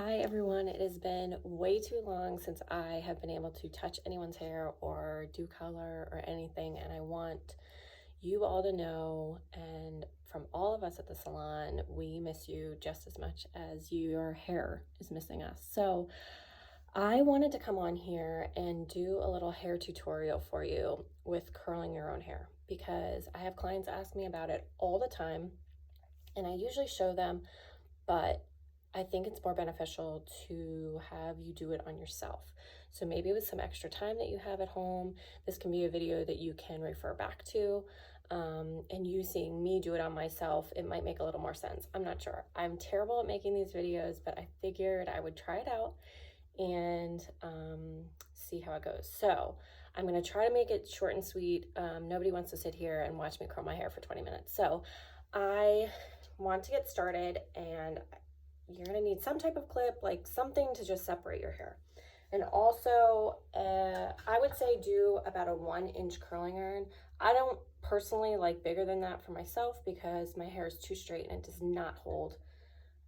Hi everyone, it has been way too long since I have been able to touch anyone's hair or do color or anything, and I want you all to know, and from all of us at the salon, we miss you just as much as your hair is missing us. So I wanted to come on here and do a little hair tutorial for you with curling your own hair because I have clients ask me about it all the time, and I usually show them, but I think it's more beneficial to have you do it on yourself. So maybe with some extra time that you have at home, this can be a video that you can refer back to. And you seeing me do it on myself, it might make a little more sense. I'm not sure. I'm terrible at making these videos, but I figured I would try it out and see how it goes. So I'm gonna try to make it short and sweet. Nobody wants to sit here and watch me curl my hair for 20 minutes. So I want to get started, and you're gonna need some type of clip, like something to just separate your hair. And also, I would say do about a 1-inch curling iron. I don't personally like bigger than that for myself because my hair is too straight and it does not hold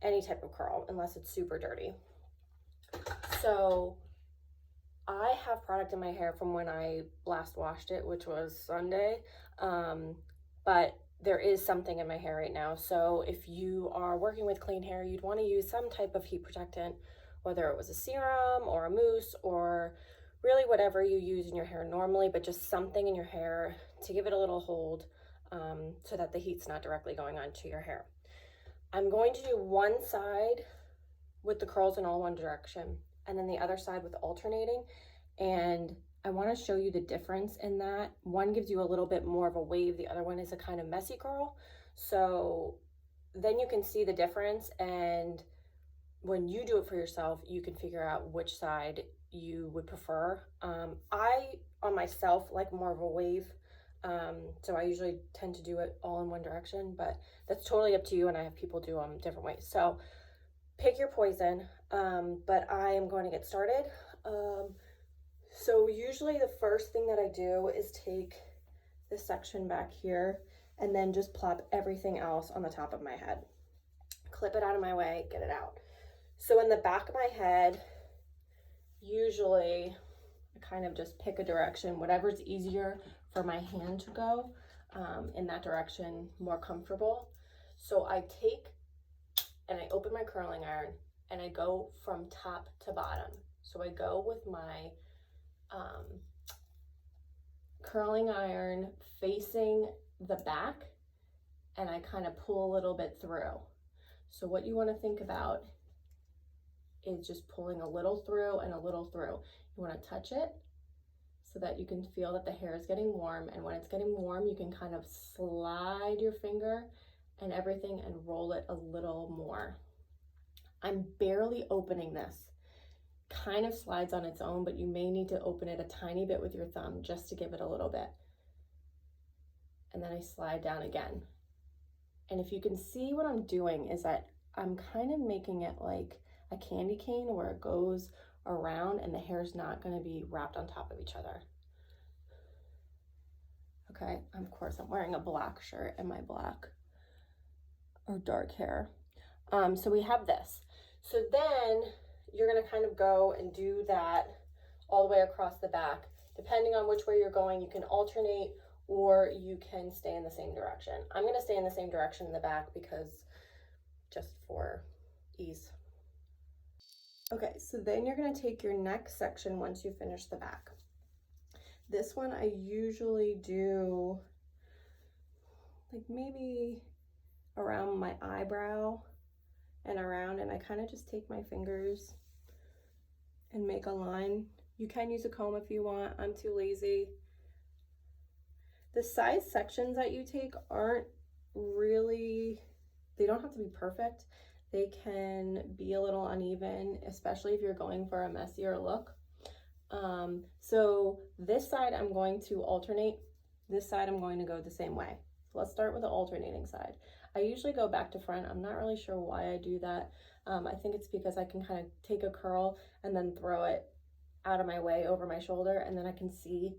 any type of curl unless it's super dirty. So I have product in my hair from when I last washed it, which was Sunday, but there is something in my hair right now. So if you are working with clean hair, you'd want to use some type of heat protectant, whether it was a serum or a mousse or really whatever you use in your hair normally, but just something in your hair to give it a little hold so that the heat's not directly going onto your hair. I'm going to do one side with the curls in all one direction and then the other side with alternating. And I want to show you the difference in that. One gives you a little bit more of a wave. The other one is a kind of messy curl. So then you can see the difference. And when you do it for yourself, you can figure out which side you would prefer. I, on myself, like more of a wave. So I usually tend to do it all in one direction, but that's totally up to you. And I have people do them different ways. So pick your poison, but I am going to get started. So usually the first thing that I do is take this section back here and then just plop everything else on the top of my head. Clip it out of my way, get it out. So in the back of my head, usually I kind of just pick a direction, whatever's easier for my hand to go in that direction, more comfortable. So I take and I open my curling iron and I go from top to bottom. So I go with my curling iron facing the back and I kind of pull a little bit through. So what you want to think about is just pulling a little through and a little through. You want to touch it so that you can feel that the hair is getting warm, and when it's getting warm you can kind of slide your finger and everything and roll it a little more. I'm barely opening this. Kind of slides on its own, but you may need to open it a tiny bit with your thumb just to give it a little bit. And then I slide down again. And if you can see what I'm doing is that I'm kind of making it like a candy cane where it goes around and the hair's not going to be wrapped on top of each other. Okay, of course I'm wearing a black shirt and my black or dark hair. So we have this. So then you're going to kind of go and do that all the way across the back. Depending on which way you're going, you can alternate or you can stay in the same direction. I'm going to stay in the same direction in the back because just for ease. Okay, so then you're going to take your next section once you finish the back. This one I usually do like maybe around my eyebrow and around, and I kind of just take my fingers and make a line. You can use a comb if you want. I'm too lazy. The size sections that you take aren't really, they don't have to be perfect. They can be a little uneven, especially if you're going for a messier look. So this side I'm going to alternate. This side I'm going to go the same way. So let's start with the alternating side. I usually go back to front. I'm not really sure why I do that. I think it's because I can kind of take a curl and then throw it out of my way over my shoulder, and then I can see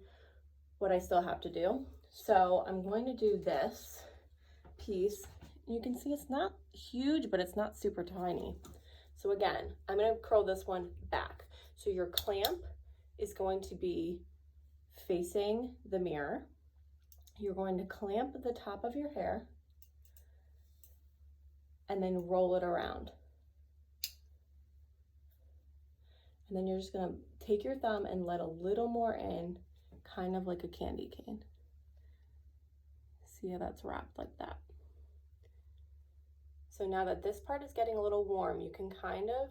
what I still have to do. So I'm going to do this piece. You can see it's not huge, but it's not super tiny. So again, I'm going to curl this one back. So your clamp is going to be facing the mirror. You're going to clamp the top of your hair and then roll it around. And then you're just going to take your thumb and let a little more in, kind of like a candy cane. See how that's wrapped like that? So now that this part is getting a little warm, you can kind of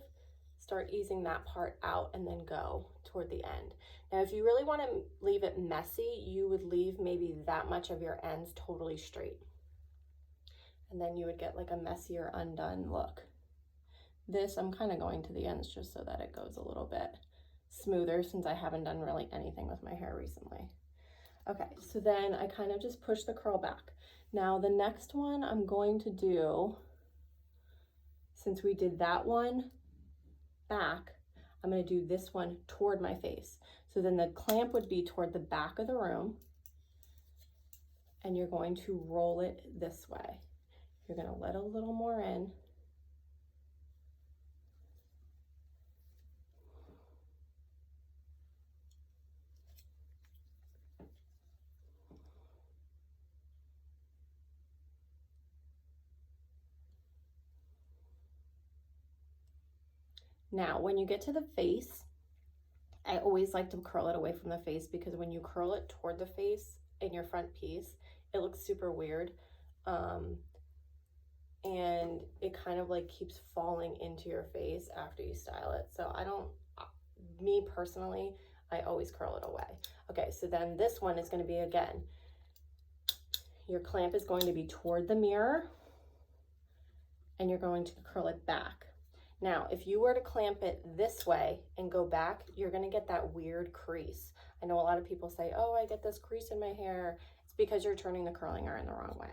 start easing that part out and then go toward the end. Now, if you really want to leave it messy, you would leave maybe that much of your ends totally straight. And then you would get like a messier undone look. This, I'm kind of going to the ends just so that it goes a little bit smoother since I haven't done really anything with my hair recently. Okay, so then I kind of just push the curl back. Now the next one I'm going to do, since we did that one back, I'm going to do this one toward my face. So then the clamp would be toward the back of the room, and you're going to roll it this way. You're going to let a little more in. Now, when you get to the face, I always like to curl it away from the face, because when you curl it toward the face in your front piece, it looks super weird. And it kind of like keeps falling into your face after you style it. So me personally, I always curl it away. Okay, so then this one is going to be, again, your clamp is going to be toward the mirror and you're going to curl it back. Now, if you were to clamp it this way and go back, you're going to get that weird crease. I know a lot of people say, oh, I get this crease in my hair. It's because you're turning the curling iron the wrong way.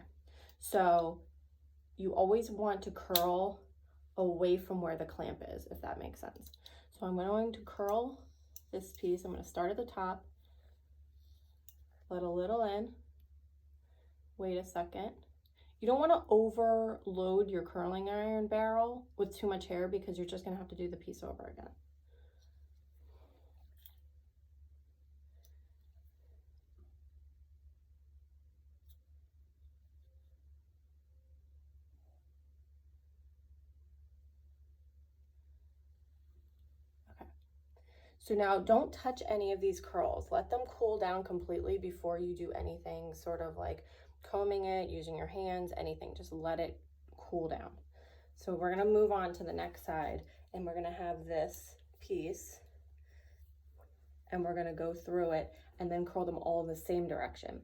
So you always want to curl away from where the clamp is, if that makes sense. So I'm going to curl this piece. I'm going to start at the top, let a little in, wait a second. You don't want to overload your curling iron barrel with too much hair, because you're just going to have to do the piece over again. Okay. So now don't touch any of these curls. Let them cool down completely before you do anything, sort of like combing it, using your hands, anything. Just let it cool down. So we're going to move on to the next side, and we're going to have this piece, and we're going to go through it and then curl them all in the same direction.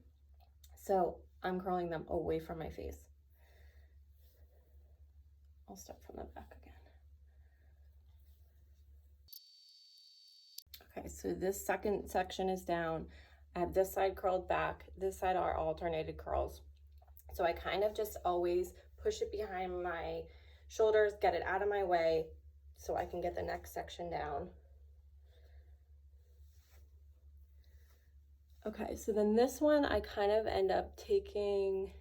So I'm curling them away from my face. I'll start from the back again. Okay, so this second section is down. I have this side curled back. This side are alternated curls. So I kind of just always push it behind my shoulders, get it out of my way so I can get the next section down. Okay, so then this one I kind of end up taking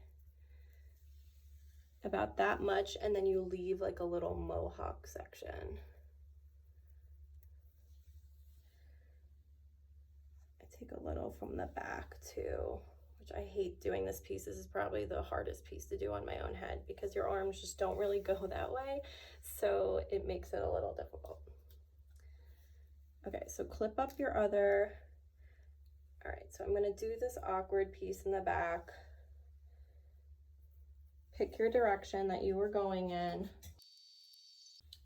about that much, and then you leave like a little mohawk section. I take a little from the back too, which I hate doing this piece. This is probably the hardest piece to do on my own head, because your arms just don't really go that way, so it makes it a little difficult. Okay, so clip up your other. All right, so I'm gonna do this awkward piece in the back. Pick your direction that you were going in.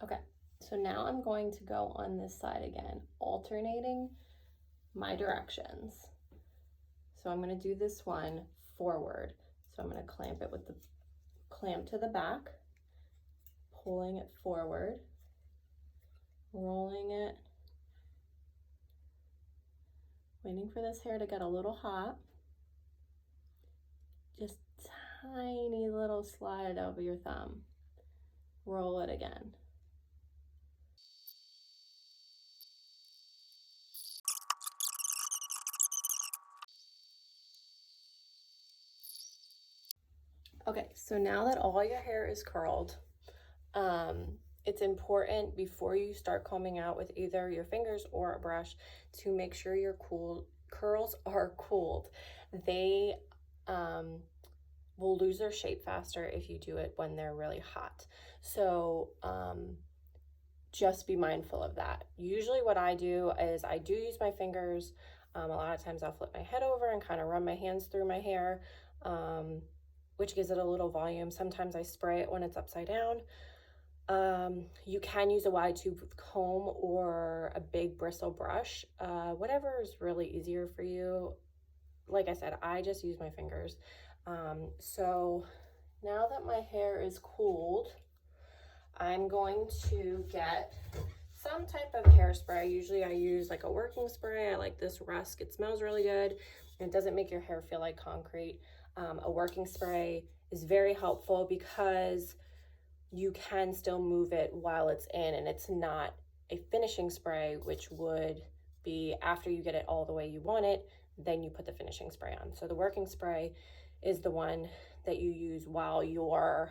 Okay, so now I'm going to go on this side again, alternating my directions. So I'm going to do this one forward. So I'm going to clamp it with the clamp to the back, pulling it forward, rolling it, waiting for this hair to get a little hot. Just tiny little slide over your thumb. Roll it again. Okay, so now that all your hair is curled, it's important before you start combing out with either your fingers or a brush to make sure your curls are cooled. They will lose their shape faster if you do it when they're really hot. So just be mindful of that. Usually what I do is I do use my fingers. A lot of times I'll flip my head over and kind of run my hands through my hair, which gives it a little volume. Sometimes I spray it when it's upside down. You can use a wide tooth comb or a big bristle brush, whatever is really easier for you. Like I said, I just use my fingers. So now that my hair is cooled, I'm going to get some type of hairspray. Usually I use like a working spray. I like this Rusk. It smells really good and it doesn't make your hair feel like concrete. A working spray is very helpful because you can still move it while it's in, and it's not a finishing spray, which would be after you get it all the way you want it, then you put the finishing spray on. So the working spray is the one that you use while you're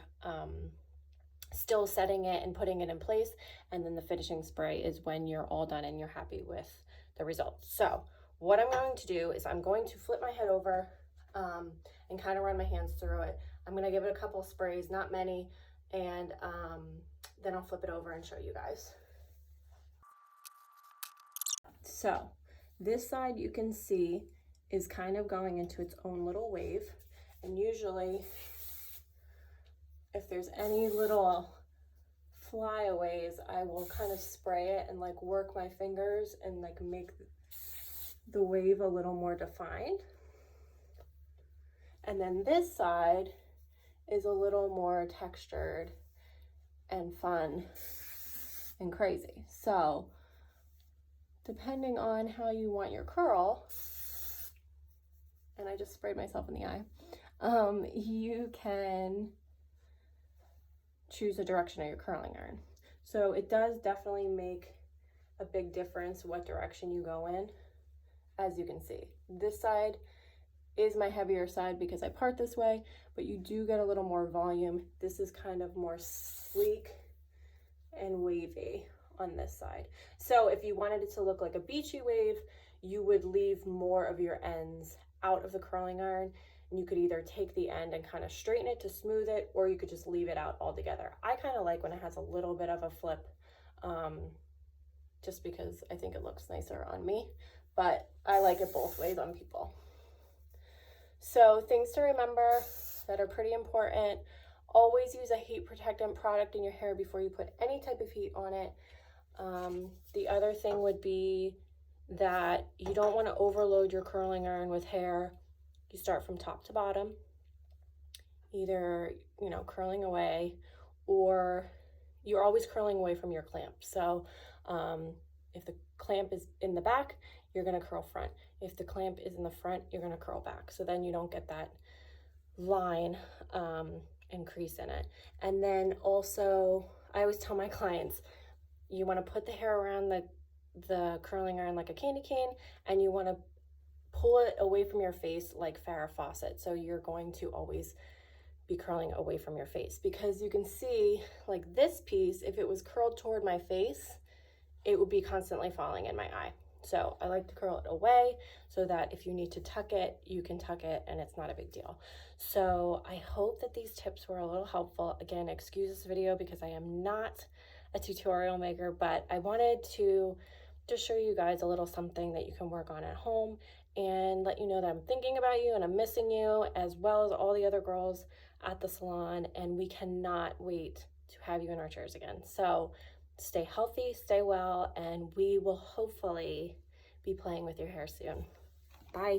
still setting it and putting it in place, and then the finishing spray is when you're all done and you're happy with the result. So what I'm going to do is I'm going to flip my head over and kind of run my hands through it. I'm going to give it a couple sprays, not many, and then I'll flip it over and show you guys. So this side you can see is kind of going into its own little wave, and usually if there's any little flyaways, I will kind of spray it and like work my fingers and like make the wave a little more defined. And then this side is a little more textured and fun and crazy. So depending on how you want your curl, and I just sprayed myself in the eye, you can choose the direction of your curling iron. So it does definitely make a big difference what direction you go in. As you can see, this side is my heavier side because I part this way, but you do get a little more volume. This is kind of more sleek and wavy on this side. So if you wanted it to look like a beachy wave, you would leave more of your ends out of the curling iron, and you could either take the end and kind of straighten it to smooth it, or you could just leave it out altogether. I kind of like when it has a little bit of a flip, just because I think it looks nicer on me, but I like it both ways on people. So things to remember that are pretty important: always use a heat protectant product in your hair before you put any type of heat on it. The other thing would be that you don't want to overload your curling iron with hair. You start from top to bottom, either, you know, curling away, or you're always curling away from your clamp. So if the clamp is in the back, you're going to curl front. If the clamp is in the front, you're going to curl back. So then you don't get that line and crease in it. And then also, I always tell my clients, you want to put the hair around the curling iron like a candy cane, and you want to pull it away from your face like Farrah Fawcett. So you're going to always be curling away from your face, because you can see like this piece, if it was curled toward my face, it would be constantly falling in my eye. So I like to curl it away so that if you need to tuck it, you can tuck it and it's not a big deal. So I hope that these tips were a little helpful. Again, excuse this video because I am not a tutorial maker, but I wanted to just show you guys a little something that you can work on at home and let you know that I'm thinking about you and I'm missing you, as well as all the other girls at the salon, and we cannot wait to have you in our chairs again. So stay healthy, stay well, and we will hopefully be playing with your hair soon. Bye.